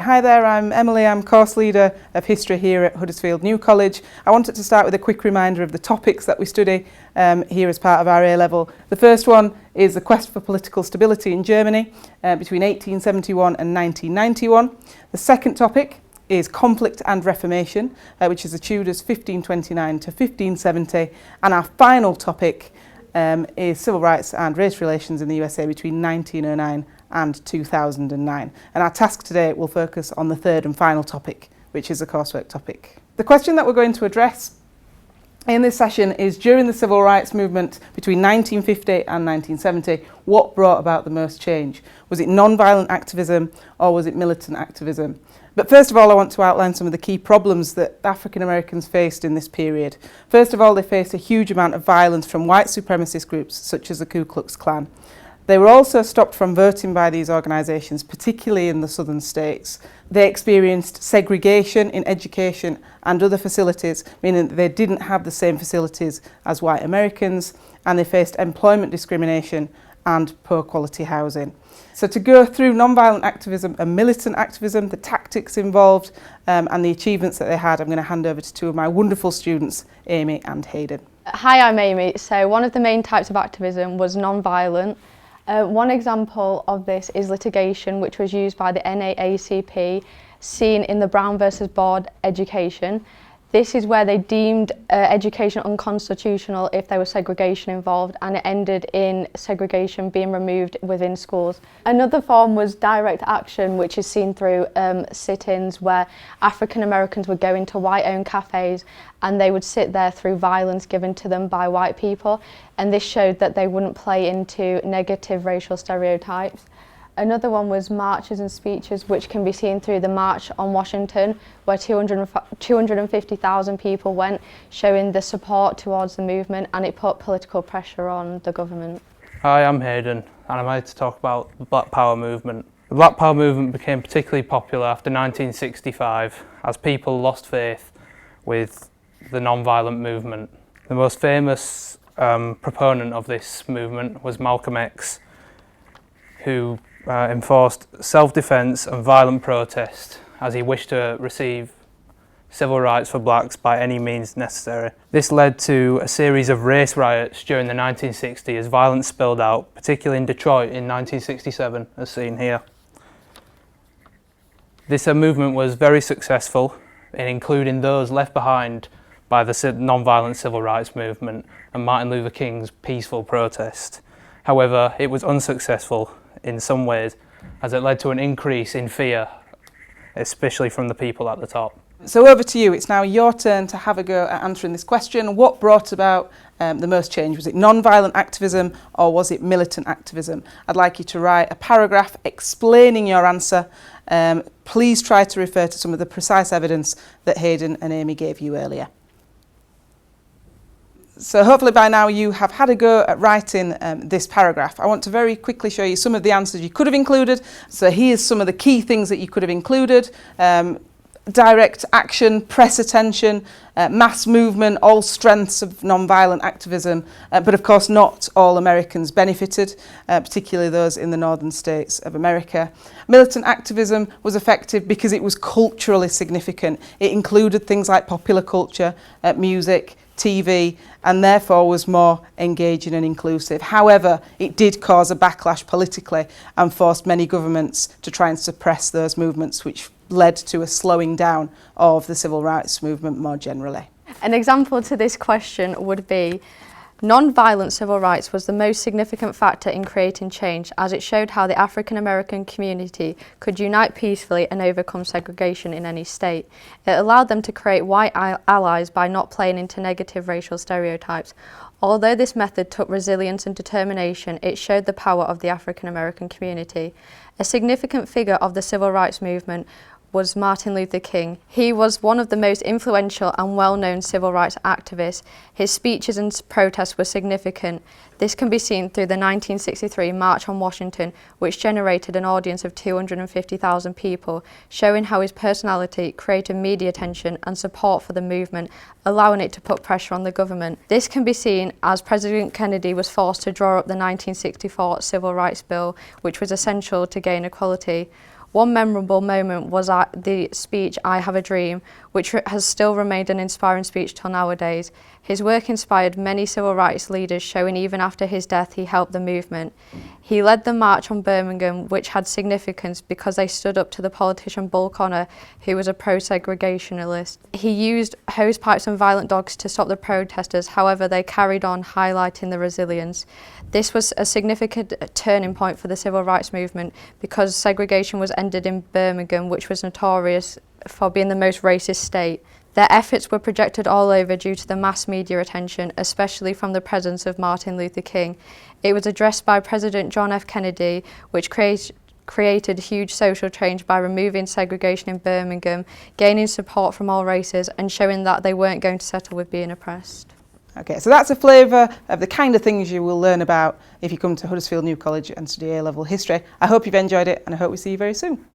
Hi there, I'm Emily. I'm course leader of history here at Huddersfield New College. I wanted to start with a quick reminder of the topics that we study here as part of our A-level. The first one is the quest for political stability in Germany between 1871 and 1991. The second topic is conflict and reformation, which is the Tudors 1529 to 1570. And our final topic is civil rights and race relations in the USA between 1909 and 2009. And our task today will focus on the third and final topic, which is the coursework topic. The question that we're going to address in this session is, during the civil rights movement between 1950 and 1970, what brought about the most change? Was it non-violent activism or was it militant activism? But first of all, I want to outline some of the key problems that African Americans faced in this period. First of all, they faced a huge amount of violence from white supremacist groups such as the Ku Klux Klan. They were also stopped from voting by these organisations, particularly in the southern states. They experienced segregation in education and other facilities, meaning that they didn't have the same facilities as white Americans, and they faced employment discrimination and poor quality housing. So to go through non-violent activism and militant activism, the tactics involved and the achievements that they had, I'm going to hand over to two of my wonderful students, Amy and Hayden. Hi, I'm Amy. So one of the main types of activism was non-violent. One example of this is litigation, which was used by the NAACP, seen in the Brown versus Board education. This is where they deemed education unconstitutional if there was segregation involved, and it ended in segregation being removed within schools. Another form was direct action, which is seen through sit-ins where African Americans would go into white-owned cafes and they would sit there through violence given to them by white people, and this showed that they wouldn't play into negative racial stereotypes. Another one was marches and speeches, which can be seen through the March on Washington, where 250,000 people went, showing the support towards the movement, and it put political pressure on the government. Hi, I'm Hayden, and I'm here to talk about the Black Power movement. The Black Power movement became particularly popular after 1965, as people lost faith with the non-violent movement. The most famous proponent of this movement was Malcolm X, who enforced self-defence and violent protest as he wished to receive civil rights for blacks by any means necessary. This led to a series of race riots during the 1960s as violence spilled out, particularly in Detroit in 1967, as seen here. This movement was very successful in including those left behind by the non-violent civil rights movement and Martin Luther King's peaceful protest. However, it was unsuccessful in some ways, as it led to an increase in fear, especially from the people at the top. So over to you. It's now your turn to have a go at answering this question. What brought about the most change? Was it non-violent activism or was it militant activism? I'd like you to write a paragraph explaining your answer. Please try to refer to some of the precise evidence that Hayden and Amy gave you earlier. So hopefully by now you have had a go at writing this paragraph. I want to very quickly show you some of the answers you could have included. So here's some of the key things that you could have included. Direct action, press attention, mass movement, all strengths of non-violent activism, but of course not all Americans benefited, particularly those in the northern states of America. Militant activism was effective because it was culturally significant. It included things like popular culture, music, TV, and therefore was more engaging and inclusive. However, it did cause a backlash politically and forced many governments to try and suppress those movements, which led to a slowing down of the civil rights movement more generally. An example to this question would be, non-violent civil rights was the most significant factor in creating change, as it showed how the African American community could unite peacefully and overcome segregation in any state. It allowed them to create white allies by not playing into negative racial stereotypes. Although this method took resilience and determination, it showed the power of the African American community. A significant figure of the civil rights movement was Martin Luther King. He was one of the most influential and well-known civil rights activists. His speeches and protests were significant. This can be seen through the 1963 March on Washington, which generated an audience of 250,000 people, showing how his personality created media attention and support for the movement, allowing it to put pressure on the government. This can be seen as President Kennedy was forced to draw up the 1964 Civil Rights Bill, which was essential to gain equality. One memorable moment was at the speech I Have a Dream, which has still remained an inspiring speech till nowadays. His work inspired many civil rights leaders, showing even after his death he helped the movement. He led the march on Birmingham, which had significance because they stood up to the politician Bull Connor, who was a pro-segregationalist. He used hose pipes and violent dogs to stop the protesters, however they carried on, highlighting the resilience. This was a significant turning point for the civil rights movement because segregation was ended in Birmingham, which was notorious for being the most racist state. Their efforts were projected all over due to the mass media attention, especially from the presence of Martin Luther King. It was addressed by President John F. Kennedy, which created huge social change by removing segregation in Birmingham, gaining support from all races and showing that they weren't going to settle with being oppressed. Okay, so that's a flavour of the kind of things you will learn about if you come to Huddersfield New College and study A-level history. I hope you've enjoyed it and I hope we see you very soon.